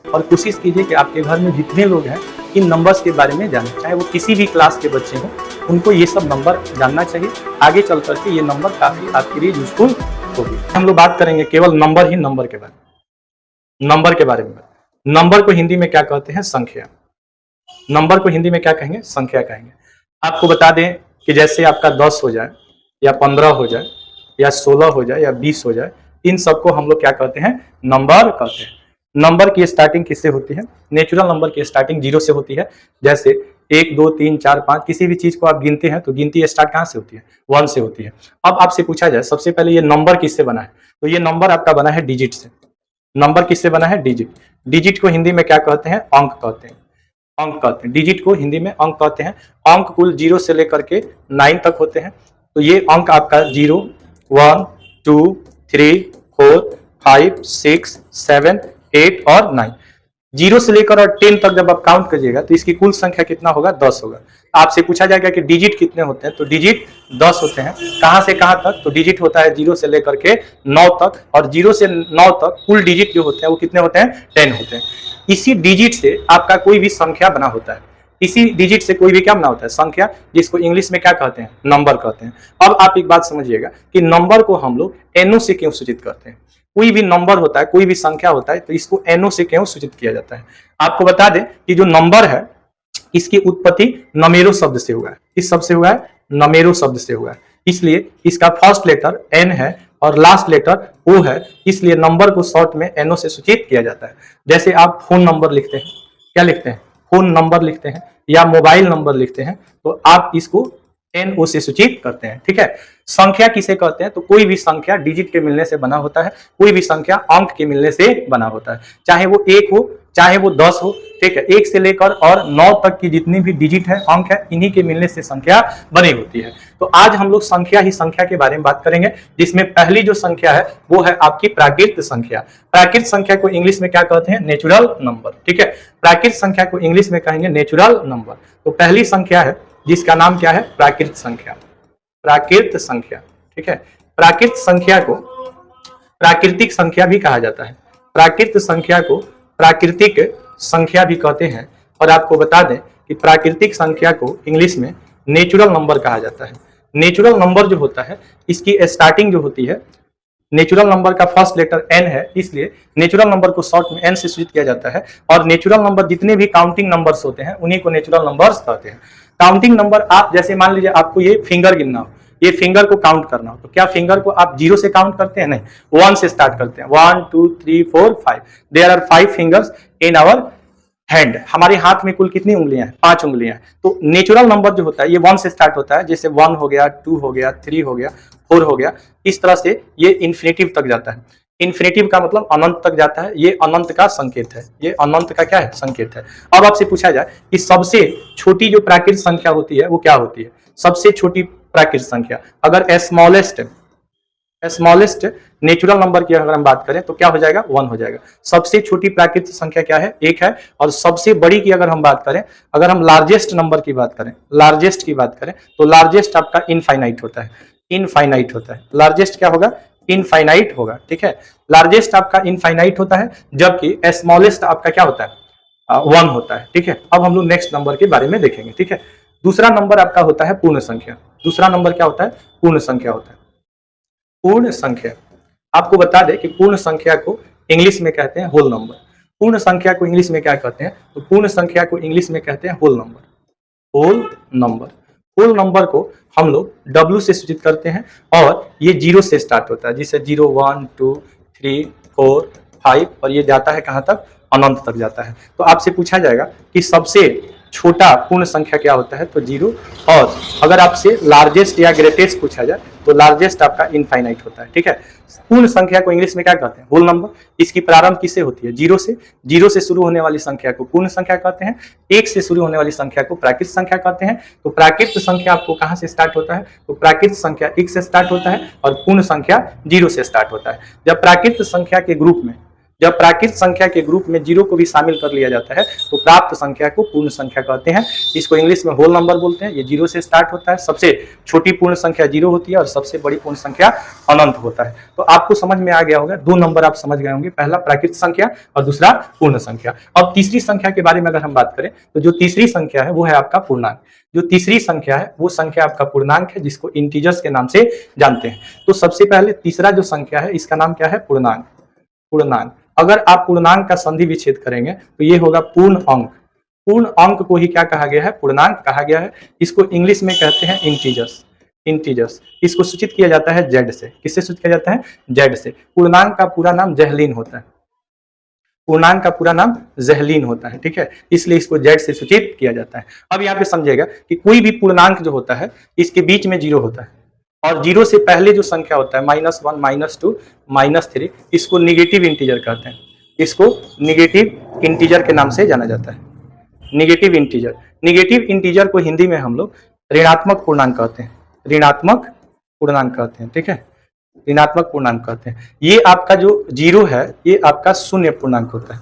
और कोशिश कीजिए कि आपके घर में जितने लोग हैं इन नंबर्स के बारे में जाने, चाहे वो किसी भी क्लास के बच्चे हों, उनको ये सब नंबर जानना चाहिए। आगे चल करके ये नंबर काफ़ी आपके लिए यूजफुल होगी। हम लोग बात करेंगे केवल नंबर ही नंबर के बारे में। नंबर के बारे में, नंबर को हिंदी में क्या कहते हैं? संख्या। नंबर को हिंदी में क्या कहेंगे? संख्या कहेंगे। आपको बता दें कि जैसे आपका 10 हो जाए या 15 हो जाए या 16 हो जाए या 20 हो जाए, इन सबको हम लोग क्या कहते हैं? नंबर कहते हैं। नंबर की स्टार्टिंग किससे होती है? नेचुरल नंबर की स्टार्टिंग 0 से होती है। जैसे 1 2 3 4 5 किसी भी चीज को आप गिनते हैं तो गिनती स्टार्ट कहाँ से होती है? 1 से होती है। अब आपसे पूछा जाए सबसे पहले ये नंबर किससे बना है, तो ये नंबर आपका बना है डिजिट से। नंबर किससे बना है? डिजिट। डिजिट को हिंदी में क्या कहते हैं? अंक कहते हैं। अंक कहते हैं। डिजिट को हिंदी में अंक कहते हैं। अंक कुल 0 से लेकर के 9 तक होते हैं। तो ये अंक आपका 0 1 2 3 4 5 6 7 8 और 9, 0 से लेकर और 10 तक जब आप काउंट करिएगा तो इसकी कुल संख्या कितना होगा? 10 होगा। आपसे पूछा जाएगा कि डिजिट कितने होते हैं, तो डिजिट 10 होते हैं। कहां से कहां तक? तो डिजिट होता है 0 से लेकर के 9 तक, और 0 से 9 तक कुल डिजिट जो होते हैं वो कितने होते हैं? 10 होते हैं। इसी डिजिट से आपका कोई भी संख्या बना होता है। इसी डिजिट से कोई भी क्या बना होता है? संख्या, जिसको इंग्लिश में क्या कहते हैं? नंबर कहते हैं। अब आप एक बात समझिएगा कि नंबर को हम लोग एनओ से क्यों सूचित करते हैं? कोई भी नंबर होता है, कोई भी संख्या होता है, तो इसको एनओ से क्यों सूचित किया जाता है? आपको बता दें कि जो नंबर है इसकी उत्पत्ति नमेरो शब्द से हुआ है। किस शब्द से हुआ है? नमेरो शब्द से हुआ है। इसलिए इसका फर्स्ट लेटर एन है और लास्ट लेटर ओ है, इसलिए नंबर को शॉर्ट में एनओ से सूचित किया जाता है। जैसे आप फोन नंबर लिखते हैं, क्या लिखते हैं? फोन नंबर लिखते हैं, या मोबाइल नंबर लिखते हैं, तो आप इसको एनओ से सूचित करते हैं। ठीक है। संख्या किसे कहते हैं? तो कोई भी संख्या डिजिट के मिलने से बना होता है, कोई भी संख्या अंक के मिलने से बना होता है, चाहे वो 1 हो चाहे वो 10 हो। ठीक है। 1 से लेकर और 9 तक की जितनी भी डिजिट है, अंक है, इन्हीं के मिलने से संख्या बनी होती है। तो आज हम लोग संख्या ही संख्या के बारे में बात करेंगे, जिसमें पहली जो संख्या है वो है आपकी प्राकृत संख्या। प्राकृत संख्या को इंग्लिश में क्या कहते हैं? Natural number. ठीक है। प्राकृत संख्या को इंग्लिश में कहेंगे नेचुरल नंबर। तो पहली संख्या है जिसका नाम क्या है? प्राकृत संख्या। प्राकृत संख्या। ठीक है। प्राकृत संख्या को प्राकृतिक संख्या भी कहा जाता है। प्राकृत संख्या को प्राकृतिक संख्या भी कहते हैं। और आपको बता दें कि प्राकृतिक संख्या को इंग्लिश में नेचुरल नंबर कहा जाता है। नेचुरल नंबर जो होता है इसकी स्टार्टिंग जो होती है, नेचुरल नंबर का फर्स्ट लेटर एन है, इसलिए नेचुरल नंबर को शॉर्ट में एन से सूचित किया जाता है। और नेचुरल नंबर जितने भी काउंटिंग नंबर्स होते हैं उन्हीं को नेचुरल नंबर्स कहते हैं। काउंटिंग नंबर, आप जैसे मान लीजिए आपको ये फिंगर गिनना हो, ये फिंगर को काउंट करना हो, तो क्या फिंगर को आप 0 से काउंट करते हैं? नहीं, 1 से स्टार्ट करते हैं। 1 2 3 4 5। There are 5 fingers in our hand. हमारे हाथ में कुल कितनी उंगलियां हैं? 5 उंगलियां हैं। तो नेचुरल नंबर जो होता है ये 1 से स्टार्ट होता है, जैसे 1 हो गया, 2 हो गया, 3 हो गया, 4 हो गया। इस तरह से ये इन्फिनिटिव तक जाता है। इन्फिनिटिव का मतलब अनंत तक जाता है। ये अनंत का संकेत है। ये अनंत का क्या है? संकेत है। अब आपसे पूछा जाए कि सबसे छोटी जो प्राकृत संख्या होती है वो क्या होती है? सबसे छोटी प्राकृत संख्या, अगर स्मॉलेस्ट नेचुरल नंबर की अगर हम बात करें तो क्या हो जाएगा? 1 हो जाएगा। सबसे छोटी प्राकृतिक संख्या क्या है? 1 है। और सबसे बड़ी की अगर हम बात करें, अगर हम लार्जेस्ट नंबर की बात करें, लार्जेस्ट की बात करें, तो लार्जेस्ट आपका इनफाइनाइट होता है। इनफाइनाइट होता है। लार्जेस्ट क्या होगा? इनफाइनाइट होगा। ठीक है। लार्जेस्ट आपका इनफाइनाइट होता है, जबकि स्मॉलेस्ट आपका क्या होता है? 1 होता है। ठीक है। अब हम लोग नेक्स्ट नंबर के बारे में देखेंगे। ठीक है। दूसरा नंबर आपका होता है पूर्ण संख्या। दूसरा नंबर क्या होता है? पूर्ण संख्या होता है। पूर्ण संख्या, आपको बता दें कि पूर्ण संख्या को इंग्लिश में कहते हैं होल नंबर। पूर्ण संख्या को इंग्लिश में क्या कहते हैं? तो पूर्ण संख्या को इंग्लिश में कहते हैं whole number. Whole number. Whole number को हम लोग W से सूचित करते हैं, और ये 0 से स्टार्ट होता है, जिसे 0 1 2 3 4 5, और ये जाता है कहाँ तक? अनंत तक जाता है। तो आपसे पूछा जाएगा कि सबसे छोटा पूर्ण संख्या क्या होता है? तो 0। और अगर आपसे लार्जेस्ट या ग्रेटेस्ट पूछा जाए तो लार्जेस्ट आपका इनफाइनाइट होता है। ठीक है। पूर्ण संख्या को इंग्लिश में क्या कहते हैं? Whole number. इसकी प्रारंभ किससे होती है? 0 से। 0 से शुरू होने वाली संख्या को पूर्ण संख्या कहते हैं। 1 से शुरू होने वाली संख्या को प्राकृत संख्या कहते हैं। तो प्राकृत संख्या आपको कहां से स्टार्ट होता है? तो प्राकृत संख्या 1 से स्टार्ट होता है और पूर्ण संख्या 0 से स्टार्ट होता है। जब प्राकृत संख्या के ग्रुप में जब प्राकृत संख्या के ग्रुप में जीरो को भी शामिल कर लिया जाता है तो प्राप्त संख्या को पूर्ण संख्या कहते हैं। इसको इंग्लिश में होल नंबर बोलते हैं। ये जीरो से स्टार्ट होता है, सबसे छोटी पूर्ण संख्या जीरो होती है और सबसे बड़ी पूर्ण संख्या अनंत होता है। तो आपको समझ में आ गया होगा, दो नंबर आप समझ गए होंगे, पहला प्राकृत संख्या और दूसरा पूर्ण संख्या। अब तीसरी संख्या के बारे में अगर हम बात करें तो जो तीसरी संख्या है वो है आपका पूर्णांक। जो तीसरी संख्या है वो संख्या आपका पूर्णांक है, जिसको इंटीजर्स के नाम से जानते हैं। तो सबसे पहले तीसरा जो संख्या है इसका नाम क्या है? पूर्णांक। पूर्णांक, अगर आप पूर्णांक का संधि विच्छेद करेंगे तो ये होगा पूर्ण अंक। पूर्ण अंक को ही क्या कहा गया है? पूर्णांक कहा गया है। इसको इंग्लिश में कहते हैं इंटीजर्स। इंटीजर्स, इसको सूचित किया जाता है जेड से। किससे सूचित किया जाता है? जेड से। पूर्णांक का पूरा नाम जेहलीन होता है। पूर्णांक का पूरा नाम जेहलीन होता है, ठीक है, इसलिए इसको जेड से सूचित किया जाता है। अब यहाँ पे समझिएगा कि कोई भी पूर्णांक जो होता है इसके बीच में जीरो होता है और जीरो से पहले जो संख्या होता है -1, -2, -3, इसको निगेटिव इंटीजर कहते हैं। इसको निगेटिव इंटीजर के नाम से जाना जाता है। Negative integer. निगेटिव इंटीजर को हिंदी में हम लोग ऋणात्मक पूर्णांक कहते हैं। ऋणात्मक पूर्णांक कहते हैं, ठीक है, ऋणात्मक पूर्णांक कहते हैं। ये आपका जो जीरो है ये आपका शून्य पूर्णांक होता है।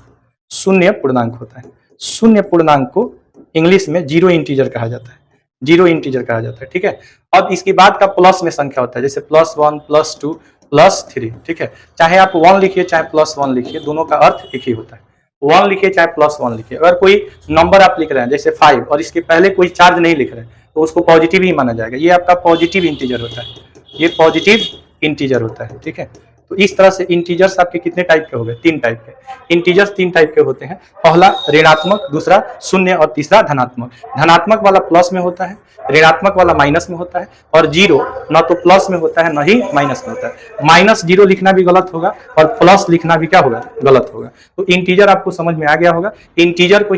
शून्य पूर्णांक होता है। शून्य पूर्णांक को इंग्लिश में जीरो इंटीजर कहा जाता है। जीरो इंटीजर कहा जाता है, ठीक है। अब इसके बाद का प्लस में संख्या होता है, जैसे +1, +2, +3, ठीक है। चाहे आप 1 लिखिए चाहे +1 लिखिए, दोनों का अर्थ एक ही होता है। 1 लिखिए चाहे +1 लिखिए। अगर कोई नंबर आप लिख रहे हैं जैसे 5 और इसके पहले कोई चार्ज नहीं लिख रहे हैं तो उसको पॉजिटिव ही माना जाएगा। ये आपका पॉजिटिव इंटीजर होता है। ये पॉजिटिव इंटीजर होता है, ठीक है। तो इस तरह से इंटीजर्स आपके कितने टाइप के हो गए? 3 टाइप के। इंटीजर्स 3 टाइप के होते हैं। पहला ऋणात्मक, दूसरा शून्य और तीसरा धनात्मक। धनात्मक वाला प्लस में होता है, ऋणात्मक वाला माइनस में होता है और जीरो न तो प्लस में होता है न ही माइनस में होता है। -0 लिखना भी गलत होगा और प्लस लिखना भी क्या होगा? गलत होगा। तो इंटीजर आपको समझ में आ गया होगा। इंटीजर को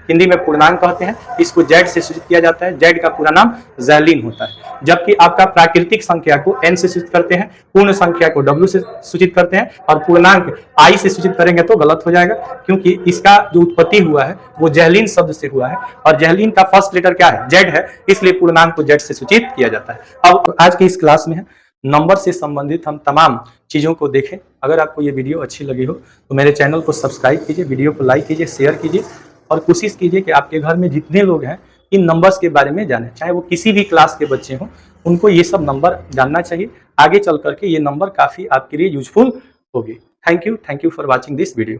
हिंदी में पूर्णांक कहते हैं। इसको जेड से सूचित किया जाता है। जेड का पूरा नाम जेहलीन होता है। जबकि आपका प्राकृतिक संख्या को एन से सूचित करते हैं, पूर्ण संख्या को डब्ल्यू से सूचित करते हैं और पूर्णांक आई से सूचित करेंगे तो गलत हो जाएगा, क्योंकि इसका जो उत्पत्ति हुआ है वो जेहलीन शब्द से हुआ है और जेहलीन का फर्स्ट लेटर क्या है? जेड है, इसलिए पूर्णांक को जेड से सूचित किया जाता है। अब आज की इस क्लास में नंबर से संबंधित हम तमाम चीजों को देखें। अगर आपको ये वीडियो अच्छी लगी हो तो मेरे चैनल को सब्सक्राइब कीजिए, वीडियो को लाइक कीजिए, शेयर कीजिए और कोशिश कीजिए कि आपके घर में जितने लोग हैं इन नंबर्स के बारे में जानें, चाहे वो किसी भी क्लास के बच्चे हों, उनको ये सब नंबर जानना चाहिए। आगे चल करके ये नंबर काफ़ी आपके लिए यूजफुल होगी। Thank you for watching this video.